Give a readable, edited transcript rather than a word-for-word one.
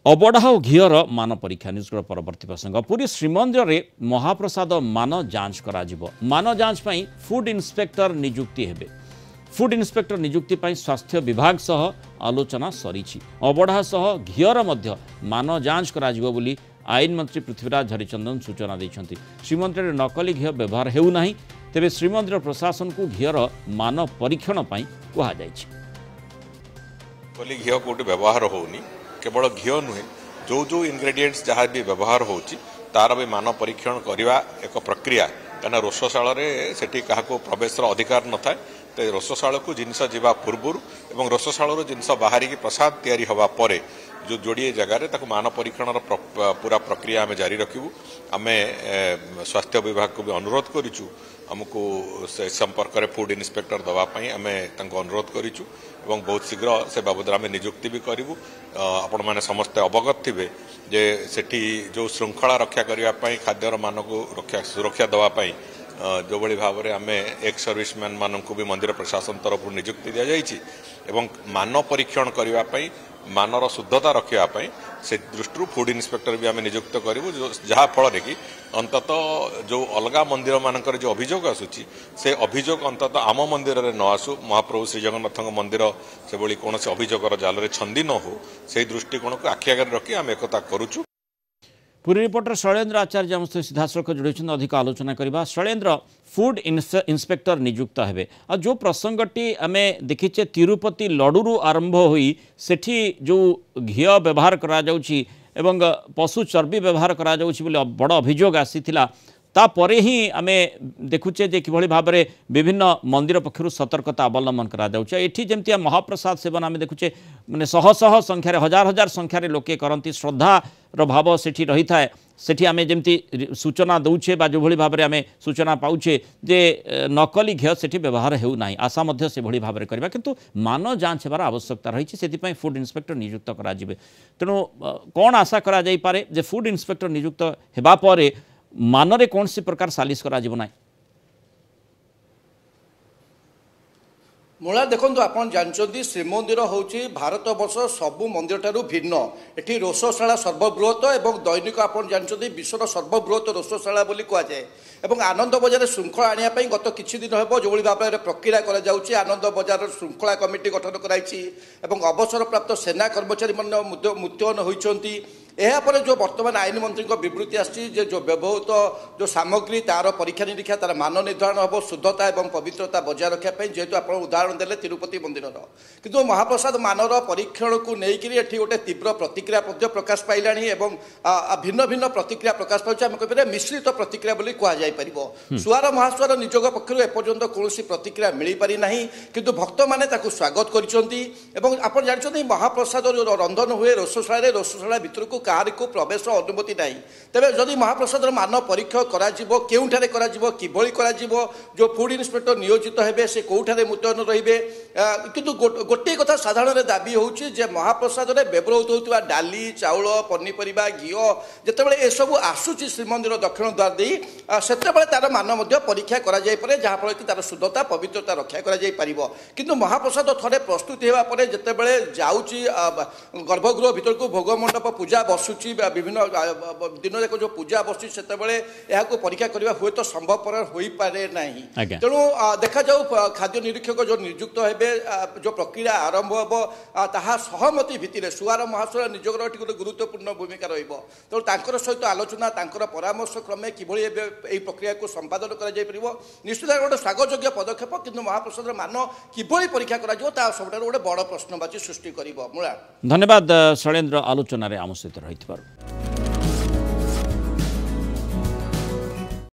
अबढ़ा और घीर मान परीक्षा न्यूज परवर्ती प्रसंग पुरी श्रीमंदिर में महाप्रसाद मान जांच करा मान जांच पर फूड इन्स्पेक्टर नियुक्ति हेबे। फूड इन्स्पेक्टर नियुक्ति पर स्वास्थ्य विभाग सह आलोचना सरी अबढ़ा सह घीर मान जांच करा बोली आईन मंत्री पृथ्वीराज हरिचंदन सूचना देते। श्रीमंदिर में नकली घी व्यवहार हेउना तेबे श्रीमंदिर प्रशासन को घीर मान परीक्षण पर कहुई। नकली घी कौटी व्यवहार होनी केवल घी नुहे जो जो इनग्रेडिएंट्स जहाँ भी व्यवहार होची तार भी मान परीक्षण करवा एक प्रक्रिया कहीं रोषशाल से क्या प्रवेश अधिकार न थाए तो रोषशाल को जिनस जावा पूर्वर और रोषशाल जिनस बाहर प्रसाद तैयारी हवा पर जो जोड़े जगार मान परीक्षण पूरा प्रक्रिया आम जारी रखू। आम स्वास्थ्य विभाग को भी अनुरोध करूँ आमको से संपर्क में फूड इन्स्पेक्टर दवापाई आम अनुरोध करूँ और बहुत शीघ्र से बाबद आम नियुक्ति भी करूँ। आपण मैंने समस्ते अवगत थे जे सेठी जो श्रृंखला रक्षा करने खाद्यर मान को सुरक्षा दवापाई जो बड़ी भाव में आम एक्स सर्विसमैन मान को भी मंदिर प्रशासन तरफ नियुक्ति दि जाइए मान परीक्षण करने मानर शुद्धता रखापी से दृष्टि फूड इन्स्पेक्टर भी आम नियुक्त करूँ जहाँफल कि अंतत जो अलग मंदिर मानक जो अभियोग आसूची से अभियोग अंतत आम मंदिर में न आसू महाप्रभु श्री जगन्नाथ मंदिर से भली कौन से अभियोगर जाल छंदी न हो से दृष्टिकोण को आखि आगे रखी आम एक करुचु। पूरी रिपोर्टर शैलेन्द्र आचार्य आम सहित सीधासख जोड़ी अधिक आलोचना करवा। शैलेन्द्र फूड इन्स्पेक्टर नियुक्त हेबे आ जो प्रसंगटी आम देखीचे तिरुपति लडुरु आरंभ होई सेठी जो घी व्यवहार करा जाउची एवं पशु चर्बी व्यवहार करा जाउची बोले बड़ अभियोग आसीथिला तापरे ही आम देखुचे जे किभली भाव में विभिन्न मंदिर पक्षर सतर्कता अवलंबन करा जाउची। एठी जेमती महाप्रसाद सेवन आम देखुचे माने शह शह संख्यार हजार हजार संख्यार लोके करती श्रद्धार भाव सेठी रही थाए सेठी आम जमती सूचना दौचे बा जो भली भाव में आम सूचना पाउचे जे नकली घी सेठी व्यवहार हेउना आशा मध्य से भली भाव में करबा किंतु मान जांच हेबार आवश्यकता रही से फूड इन्स्पेक्टर नियुक्त करा जिवे। तेणु कौन आशा करा जाई पारे जे फूड इन्स्पेक्टर नियुक्त हेबा परे मानरे कौन सी प्रकार सालिश करा जिवो नाय। मूला देखो आपन जानते श्रीमंदिर हूँ भारत वर्ष सबू मंदिर ठारू भिन्न एटी रोषशाला सर्वबृहत और दैनिक आपन जानते विश्वर सर्वबृहत रोषशाला बोली कहुए और आनंद बजार श्रृंखला आने गत किछि दिन हम जो भाव में प्रक्रिया कर आनंद बजार श्रृंखला कमिटी गठन कराई अवसर प्राप्त सेना कर्मचारी मुतयन होती यापर जो वर्तमान आईन मंत्री विवृत्ति आसी जो व्यवहृत जो सामग्री तार परीक्षा निरीक्षा तार मान निर्धारण हम शुद्धता और पवित्रता बजाय रखापी जेहेतु आप उदाहरण देले तिरुपति मंदिर किंतु महाप्रसाद मानर परीक्षण को लेकिन एटी गोटे तीव्र प्रतिक्रिया प्रकाश पाइला भिन्न भिन्न प्रतिक्रिया प्रकाश पाँच आम कह मिश्रित प्रतिक्रिया कहुपर सुआर महासुआर निजोग पक्ष एपर्यंत कौन प्रतिक्रिया मिल पारि ना किंतु भक्त मैंने स्वागत कर जानते महाप्रसाद रंधन हुए रोषशाला भितर को कहार को प्रवेश अनुमति ना तेरे जदि महाप्रसाद मान परीक्षा करोठारे जो फूड इन्स्पेक्टर नियोजित हेबे से कौठारे मुतयन रे किंतु गोटे कथा साधारण दाबी होउछि जे महाप्रसाद रे व्यवहृत होता डाली चाउल पनीपरिया घी जितेबाला एसबू आसूची श्रीमंदिर दक्षिण द्वार दी सेतेबाला तार मान परीक्षा करा जाय पारे जहाँफल कि तार शुद्धता पवित्रता रक्षा करा जाय परिबो किंतु महाप्रसाद थरे प्रस्तुत हेबा परे जेतेबाला जाउची गर्भगृह भीतर को भोग मंडप पूजा बसुची विभिन्न दिन जाक जो पूजा बसुची से परीक्षा करने हुए तो संभवपर हो पारे ना तेणु देखा जाऊ खाद्य निरीक्षक जो नियुक्त हे जो प्रक्रिया आरंभ हम ताहा सहमति भित्तिरे सुआर महासुआर निजोगर गोटे गुरुत्वपूर्ण भूमिका तेणु सहित आलोचना परामर्श क्रमे किभली यह प्रक्रिया को संपादन कर निश्चित गोटे स्वागतयोग्य पदक्षेप किंतु महाप्रसाद मान किभली परीक्षा करा सबुठ गोटे बड़ प्रश्नवाची सृष्टि कर। धन्यवाद शैलेन्द्र आलोचन आम सहित रही।